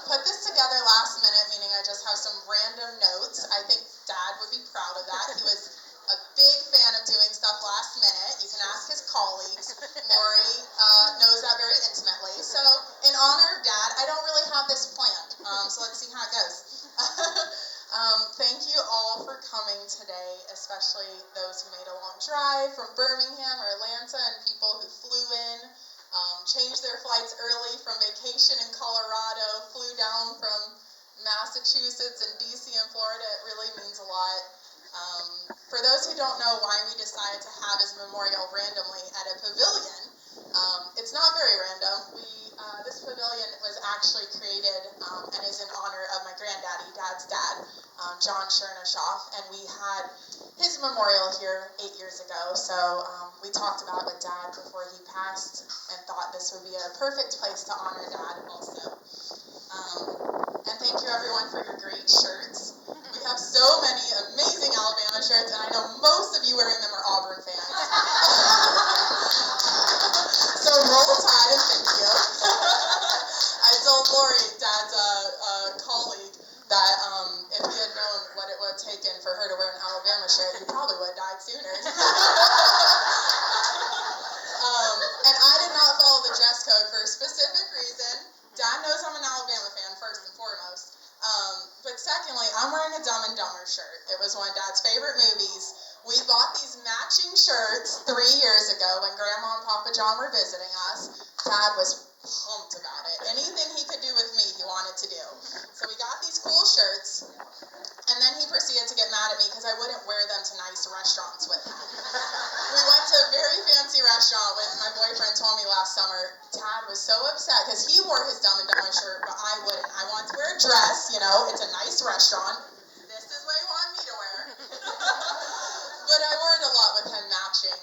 Put this together last minute, meaning I just have some random notes. I think Dad would be proud of that. He was a big fan of doing stuff last minute. You can ask his colleagues. Lori knows that very intimately. So in honor of Dad, I don't really have this planned. So let's see how it goes. Thank you all for coming today, especially those who made a long drive from Birmingham or Atlanta and people who flew in, changed their flights early from vacation in Colorado, flew down from Massachusetts and DC and Florida. It really means a lot. For those who don't know why we decided to have his memorial randomly at a pavilion, it's not very random. This pavilion was actually created and is in honor of my granddaddy, Dad's dad, John Tcherneshoff, and we had his memorial here 8 years ago. So we talked about it with Dad before he passed and thought this would be a perfect place to honor Dad also. And thank you everyone for your great shirts. We have so many amazing Alabama shirts, and I know most of you wearing them are Auburn fans. So roll tide and thank you. I told Lori, Dad's colleague, that if he had known what it would have taken for her to wear an Alabama shirt, he probably would have died sooner. And I did not follow the dress code for a specific reason. Dad knows I'm an Alabama fan, first and foremost. But secondly, I'm wearing a Dumb and Dumber shirt. It was one of Dad's favorite movies. We bought these matching shirts 3 years ago when Grandma and Papa John were visiting us. Dad was pumped about it. Anything he could do with me, he wanted to do. So we got these cool shirts, and then he proceeded to get mad at me because I wouldn't wear them to nice restaurants with him. We went to a very fancy restaurant with my boyfriend told me last summer. Dad was so upset because he wore his Dumb and Dumber shirt, but I wouldn't. I wanted to wear a dress, it's a nice restaurant. This is what he wanted me to wear. But I wore it a lot with him matching.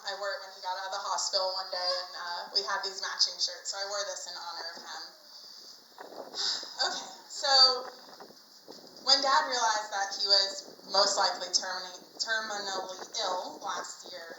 I wore it when he got out of the hospital one day, and we had these matching shirts, so I wore this in honor of him. Okay, so when Dad realized that he was most likely terminally ill last year,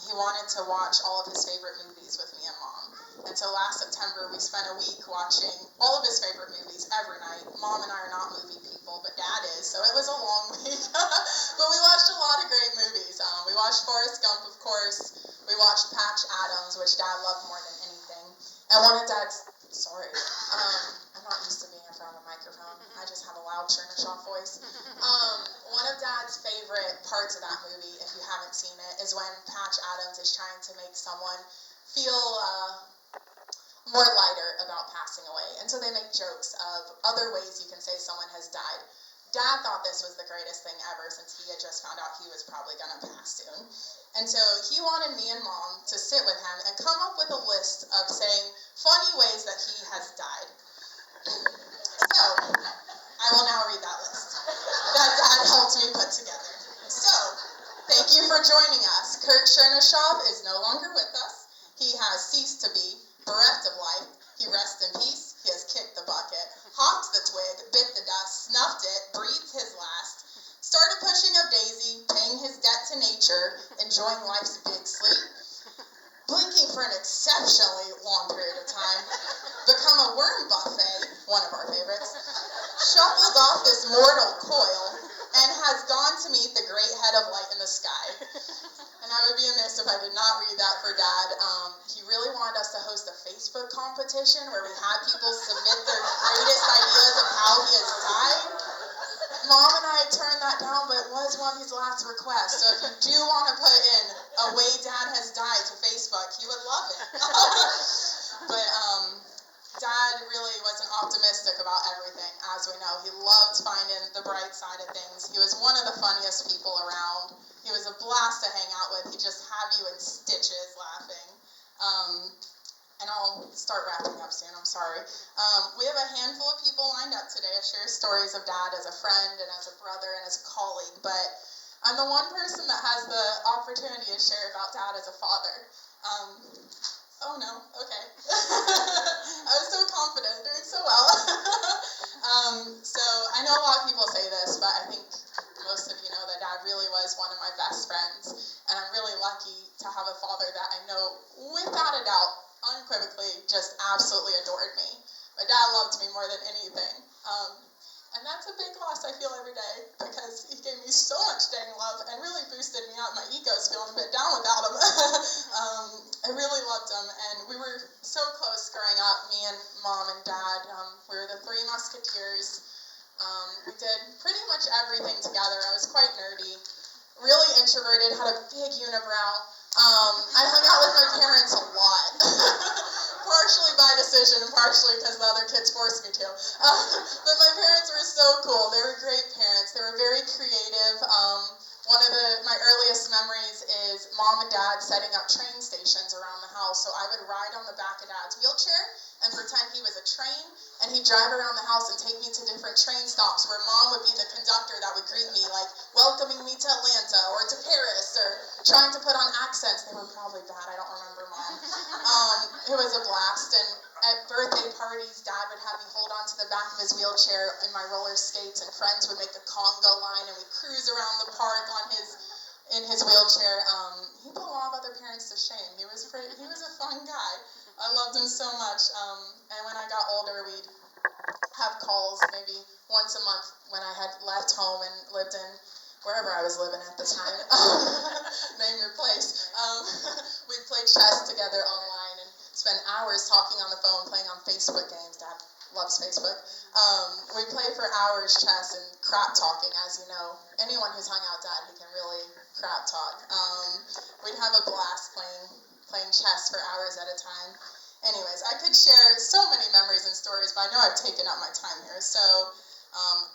he wanted to watch all of his favorite movies with me and Mom. And so last September, we spent a week watching all of his favorite movies every night. Mom and I are not movie people, but Dad is, so it was a long week. But we watched a lot of great movies. We watched Forrest Gump, of course. We watched Patch Adams, which Dad loved more than anything. And one of Dad's, I'm not used to being in front of a microphone. I just have a loud Tcherneshoff voice. One of Dad's favorite parts of that movie, if you haven't seen it, is when Patch Adams is trying to make someone feel more lighter about passing away. And so they make jokes of other ways you can say someone has died. Dad thought this was the greatest thing ever since he had just found out he was probably going to pass soon. And so he wanted me and Mom to sit with him and come up with a list of saying funny ways that he has died. So, I will now read that list that Dad helped me put together. So, thank you for joining us. Kirk Tcherneshoff is no longer with us. He has ceased to be, bereft of life. He rests in peace. He has kicked the bucket, hopped the twig, bit the dust, snuffed it, breathed his last, started pushing up Daisy, paying his debt to nature, enjoying life's big sleep, blinking for an exceptionally long period of time, become a worm buffet, one of our favorites, shuffled off this mortal coil, and has gone to meet the great head of light in the sky. And I would be amiss if I did not read that for Dad. He really wanted us to host a Facebook competition where we had people submit their greatest ideas of how he has died. Mom and I turned that down, but it was one of his last requests. So if you do want to put in a way Dad has died to Facebook, he would love it. But Dad really wasn't optimistic about everything, as we know. He loved finding the bright side of things. He was one of the funniest people around. He was a blast to hang out with. He'd just have you in stitches laughing. And I'll start wrapping up soon, I'm sorry. We have a handful of people lined up today to share stories of Dad as a friend and as a brother and as a colleague, but I'm the one person that has the opportunity to share about Dad as a father. Oh no, okay. I was so confident, doing so well. So I know a lot of people say this, but I think most of you know that Dad really was one of my best friends, and I'm really lucky to have a father that I know, without a doubt, unequivocally, just absolutely adored me. My dad loved me more than anything. And that's a big loss I feel every day, because he gave me so much dang love and really boosted me up. My ego's feeling a bit down without him. I really loved him, and we were so close growing up, me and Mom and Dad. We were the Three Musketeers. We did pretty much everything together. I was quite nerdy, really introverted, had a big unibrow. I hung out with my parents a lot. Partially by decision and partially because the other kids forced me to. But my parents were so cool. They were great parents. They were very creative. One of my earliest memories is Mom and Dad setting up train stations around the house. So I would ride on the back of Dad's wheelchair and pretend he was a train, and he'd drive around the house and take me to different train stops where Mom would be the conductor that would greet me, like welcoming me to Atlanta or to Paris, or trying to put on accents. They were probably bad. I don't remember, Mom. It was a blast. And at birthday parties, Dad would have me hold on to the back of his wheelchair in my roller skates, and friends would make a Congo line, and we'd cruise around the park in his wheelchair. He put a lot of other parents to shame. He was a fun guy. I loved him so much. And when I got older, we'd have calls maybe once a month when I had left home and lived in wherever I was living at the time. Name your place. We'd play chess together online and spend hours talking on the phone, playing on Facebook games. Dad loves Facebook. We'd play for hours chess and crap talking, as you know. Anyone who's hung out with Dad, he can really crap talk. We'd have a blast playing chess for hours at a time. Anyways, I could share so many memories and stories, but I know I've taken up my time here. So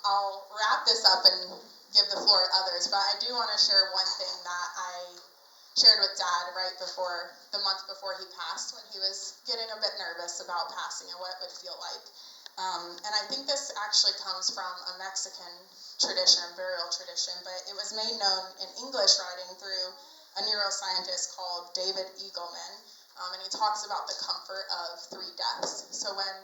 I'll wrap this up and give the floor to others. But I do want to share one thing that I shared with Dad right before, the month before he passed, when he was getting a bit nervous about passing and what it would feel like. And I think this actually comes from a Mexican tradition, burial tradition, but it was made known in English writing through a neuroscientist called David Eagleman. And he talks about the comfort of 3 deaths. So when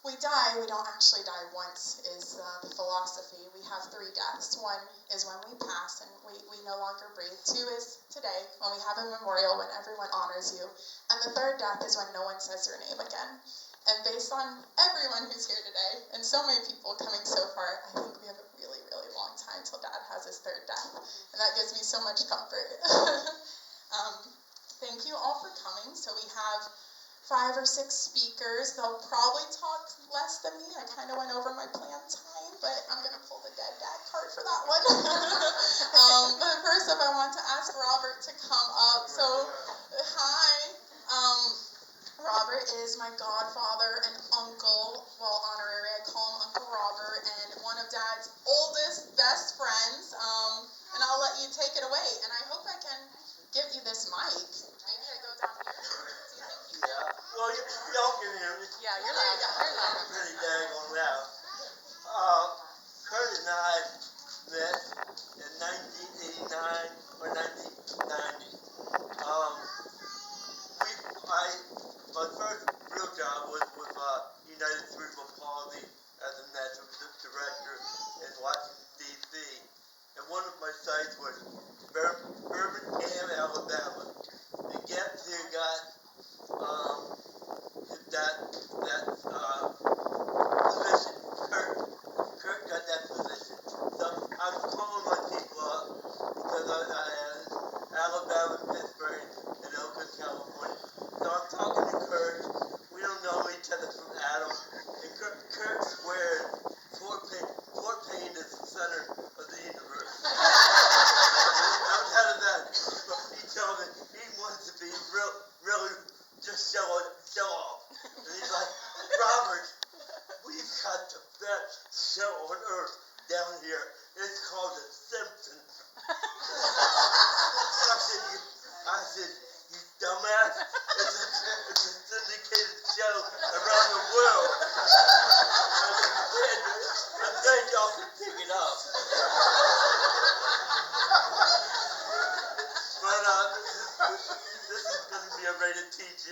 we die, we don't actually die once, is the philosophy. We have 3 deaths. 1 is when we pass and we no longer breathe. 2 is today, when we have a memorial, when everyone honors you. And the 3rd death is when no one says your name again. And based on everyone who's here today, and so many people coming so far, I think we have a really, really long time till Dad has his 3rd death. And that gives me so much comfort. Thank you all for coming. So we have 5 or 6 speakers. They'll probably talk less than me. I kind of went over my planned time, but I'm going to pull the dead dad card for that one. But first up, I want to ask Robert to come up. So, hi. Robert is my godfather and uncle, well, honorary. I call him Uncle Robert, and one of Dad's oldest, best friends. And I'll let you take it away. And I hope I can give you this mic. Maybe I go down here. Do you think you can? Yeah. Well, y'all can hear me. Yeah, you're loud. You're loud. Pretty daggone loud. Kurt and I met in 1989 or 1990. My first real job was with United Cerebral Palsy as a national director in Washington, D.C. And one of my sites was Birmingham, Alabama. And guess who got that position? Kirk got that position. So I was calling my people up because I had Alabama, Pittsburgh, and Oakland, California. So I'm talking to Kirk. We don't know each other from Adam. And Kirk swears Fort Payne is the center of the universe. Out of that, he told me he wants to be really just show off. And he's like, Robert, we've got the best show on earth down here. It's called The Simpsons. I said, you dumbass, it's a syndicated show around the world. I think y'all can pick it up. But this is going to be a rated PG.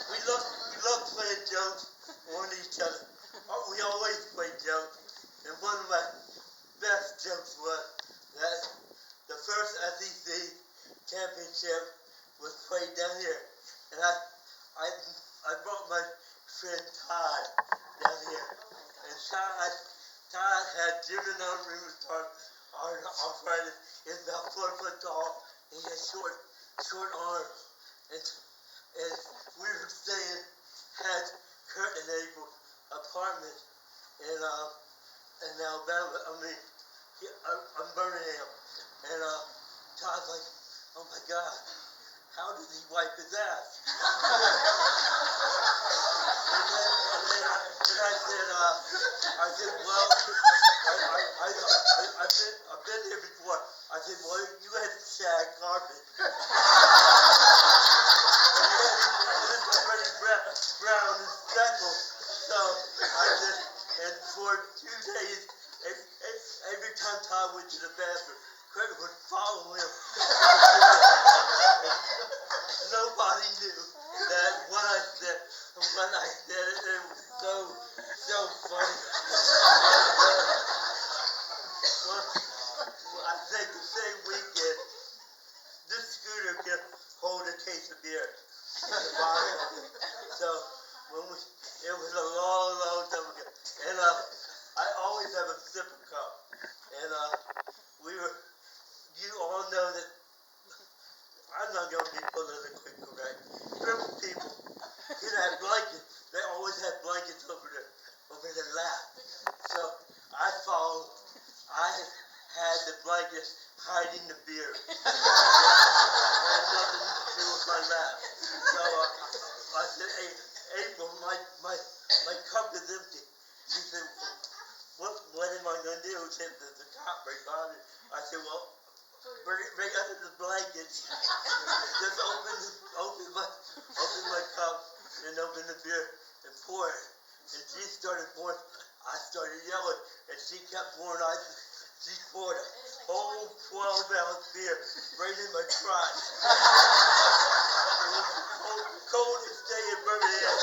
We love playing jokes on each other. We always play jokes. And one of my best jokes was that the first SEC championship was played down here. And I brought my friend Todd down here, and Todd had juvenile rheumatoid arthritis. He's about 4 foot tall. He has short arms, and we were staying at Kirk and April's apartment in Alabama. I'm Birmingham, and Todd's like, "Oh my God, how does he wipe his ass?" and I said, "Well, I've been here before." I said, "Well, you had shag carpet." It was already brown and speckled. So I said, and for 2 days, every time Todd went to the bathroom, Kirk would follow him. And nobody knew that when I said it, it was so funny. I think the same weekend, this scooter can hold a case of beer. So it was a long time ago, and I always have a sipper cup, and you all know that I'm not going to be politically correct. Crippled people can have blankets. They always have blankets over their lap. So I had the blanket hiding the beer. It had nothing to do with my lap. So I said, "Hey, April, my cup is empty." She said, what am I going to do? She said, "There's a cop right behind me." I said, "Well, bring under the blankets. Just open my cup and open the beer and pour it." And she started pouring. I started yelling, and she kept pouring. She poured a whole 12-ounce beer right in my crotch. It was the coldest day in Birmingham.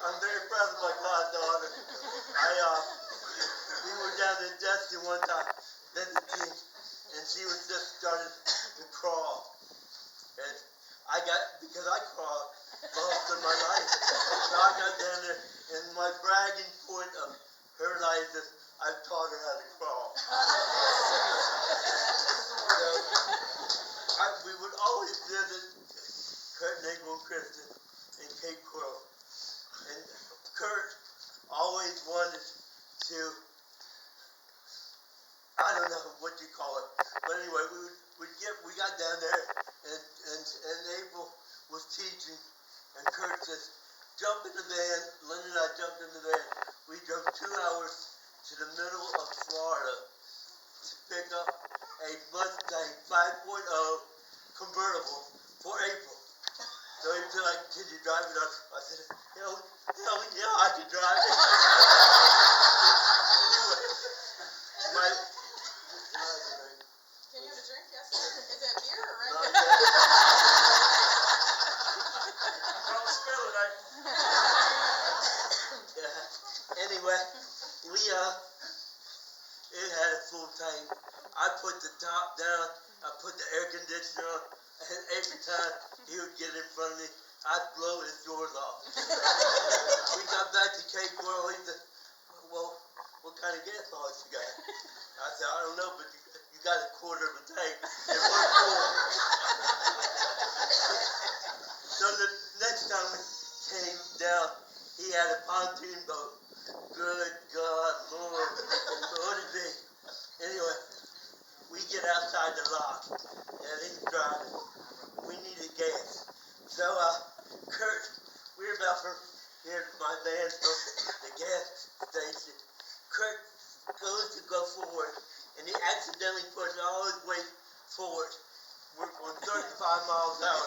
I'm very proud of my goddaughter. We were down in Destin one time visiting, and she was just starting to crawl. And because I crawled most of my life, so I got down there, and my bragging point of her life is I've taught her how to crawl. So we would always visit Kurt, Nagel, and Kristen in Cape Coral. And Kurt always wanted to, I don't know what you call it, but anyway, we got down there, and April was teaching, and Kurt says, "Jump in the van." Lynn and I jumped in the van. We drove 2 hours to the middle of Florida to pick up a Mustang 5.0 convertible for April. So he was like, "Can you drive it up?" I said, hell yeah, I can drive it. Anyway, Can you have a drink? Yes, sir. Is it beer or red? not yet. Don't spill it, Yeah. Anyway, it had a full tank. I put the top down, I put the air conditioner on, and every time he would get in front of me, I'd blow his doors off. We got back to Cape Coral. He said, "Well, what kind of gas mileage you got?" I said, "I don't know, but you got a quarter of a tank. It was full." So the next time we came down, he had a pontoon boat. Good God, Lord, what did he? Anyway, we get outside the lock, and he's driving. We needed gas. So, Kurt, we're about from here to my van from the gas station. Kurt goes to go forward, and he accidentally puts all his weight forward. We're going 35 miles an hour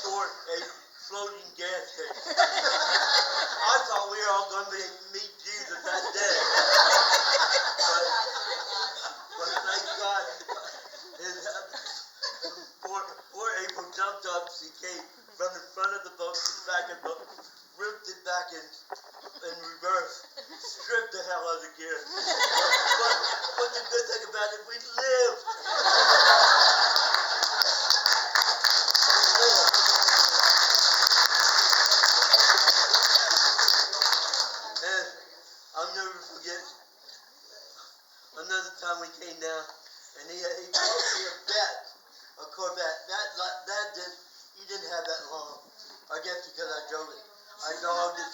toward a floating gas station. I thought we were all going to meet Jesus that day. But thank God, poor April jumped up. She came from the front of the boat to the back of the boat, ripped it back in reverse, stripped the hell out of the gear, But the good thing about it, we lived. And I'll never forget another time we came down, and he bought me a Corvette. He didn't have that long. I guess because I drove it. I dogged it.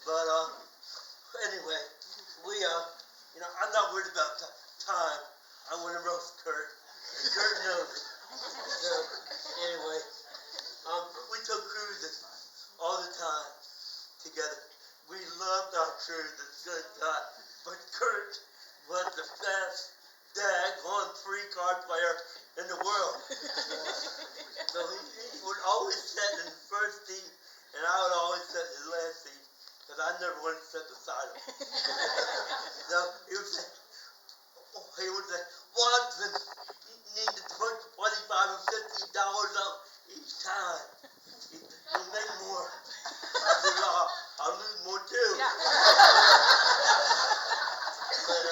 But anyway, I'm not worried about time. I want to roast Kirk, and Kirk knows it. So anyway, we took cruises all the time together. We loved our cruises, good God. But Kirk was the best daggone free card player in the world. So he would always sit in the first seat, and I would always sit in the last seat, because I never wanted to sit beside him. So he would say, Watson, you need to put $25 or $50 up each time. You'll make more. I said, well, I'll lose more too. Yeah. But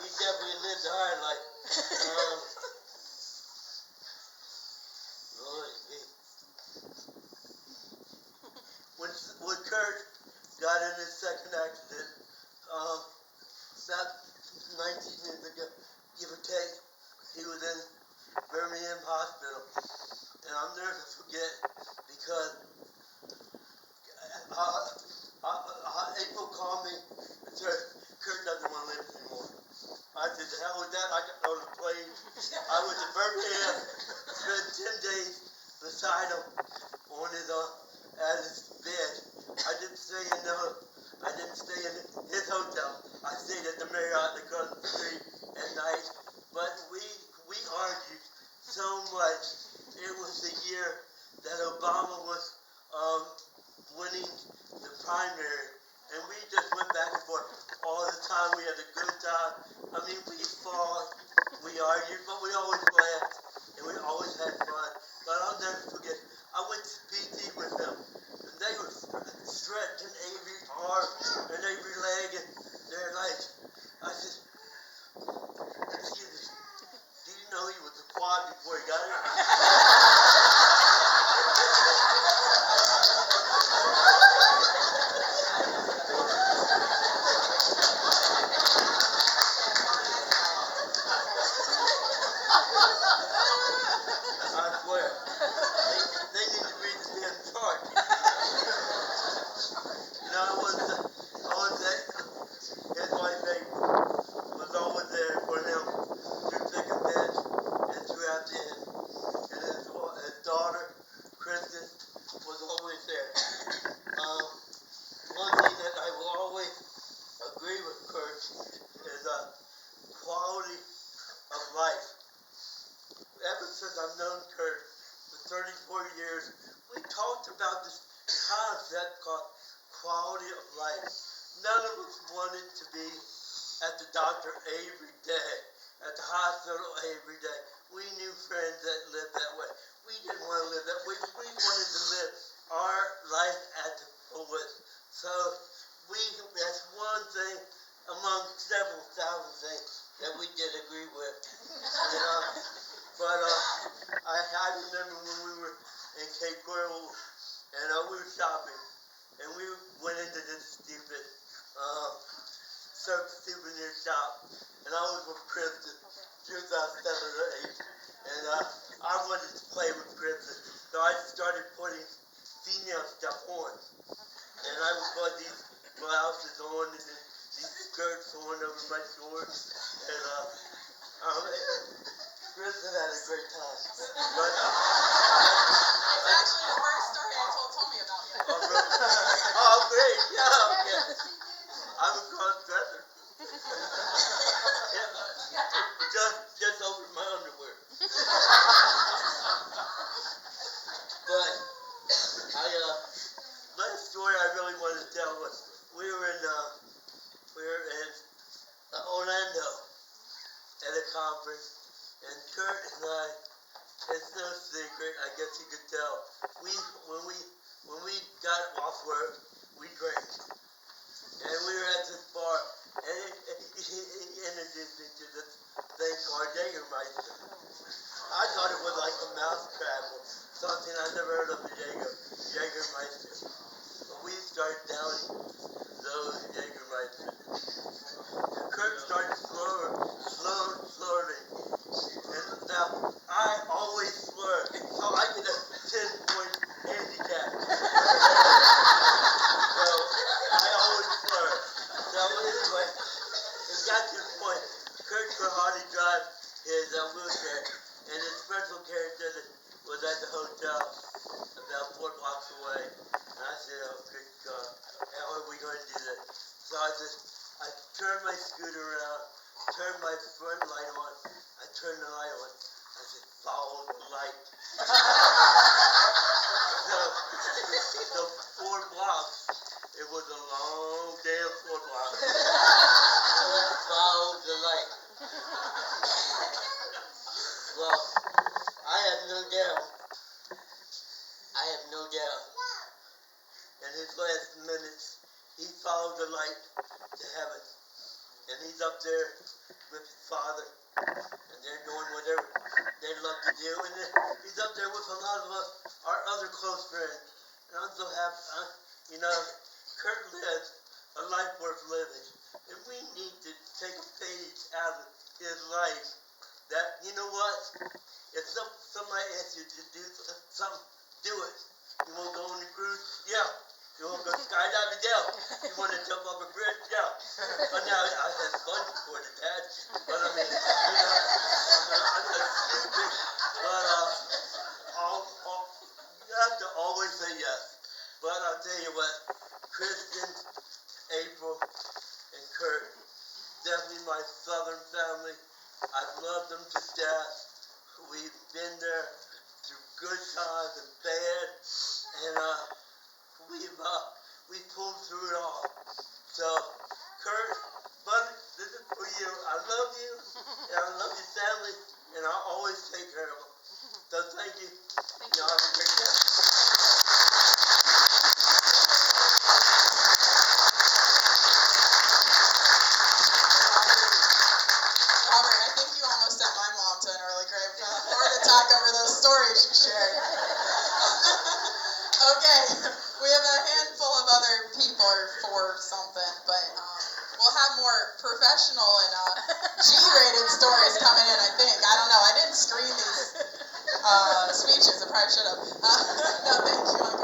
he definitely lived a hard life. Lordy me. When Kirk got in his second accident, about 19 years ago, give or take, he was in Birmingham Hospital. And I'll never forget, because April called me and said, Kirk doesn't want to live anymore. I said, the hell with that? I got on the plane. I went to Birmingham, spent 10 days beside him on at his bed. I didn't stay in his hotel. I stayed at the Marriott across the street at night. But we argued so much. It was the year that Obama was winning the primary, and we just went back and forth all the time. We had a good time. I mean, we fought, we argued, but we always laughed, and we always had fun. But I'll never forget, I went to PT with them, and they were stretching every arm and every leg, and they're like, I said, excuse me, do you know he was a quad before he got it? I swear, they need to read the damn chart. His wife April was always there for him through thick and thin and throughout the end. And his daughter, Kristen, was always there. One thing that I will always agree with Kirk is quality of life. Ever since I've known Kirk for 34 years, we talked about this concept called quality of life. None of us wanted to be at the doctor every day, at the hospital every day. We knew friends that lived that way. We didn't want to live that way. We wanted to live our life at the fullest. So that's one thing among several thousand things that we did agree with. But I remember when we were in Cape Coral and we were shopping, and we went into this stupid souvenir shop, and I was with Kristen. She was 7 or 8, and I wanted to play with Kristen, so I started putting female stuff on, and I would put these blouses on and then these skirts on over my shorts, and Kristen had a great time. But It's actually the first story I told Tommy about you. oh, really? Oh, great, yeah, okay. I'm a cross-dresser. Yeah, just over my underwear. But last story I really wanted to tell was we were in Orlando at a conference, and Kurt and I, it's no secret, I guess you could tell, when we got off work, we drank. And we were at this bar, or Jägermeister. I thought it was like a mouse trap or something. I never heard of a Jägermeister. But we started downing those Jägermeisters. Kirk started slurring. And now, I always slur, so I get a 10-point handicap. So, I always slur. So, anyway, it got to the point, Kirk could hardly drive his wheelchair, and his special care attendant was at the hotel about 4 blocks away. And I said, oh, good God, how are we going to do this? So I turned my scooter around, turned my front light on, I turned the light on, I said, follow the light. So 4 blocks, it was a long damn 4 blocks. I followed the light. Well, I have no doubt, in his last minutes, he followed the light to heaven. And he's up there with his father, and they're doing whatever they love to do. And then he's up there with a lot of our other close friends. And I'm so happy, Kirk lives a life worth living. And we need to take a page out of his life that, you know what? If somebody asks you to do something, do it. You want to go on a cruise? Yeah. You want to go skydiving? Yeah. You want to jump off a bridge? Yeah. But now I had fun for it, Dad. But I mean, I'm not stupid. But you have to always say yes. But I'll tell you what, Kristen, April, and Kirk, definitely my Southern family. I've loved them to death. We've been there through good times and bad, and we pulled through it all. So, Kirk, buddy, this is for you. I love you, and I love your family, and I'll always take care of them. So thank you. Y'all have a great day. Robert, I think you almost sent my mom to an early grave with a heart attack over those stories you shared. Okay, we have a handful of other people for something, but we'll have more professional and G-rated stories coming in, I think. I don't know. I didn't screen these speeches. I probably should have. No, thank you.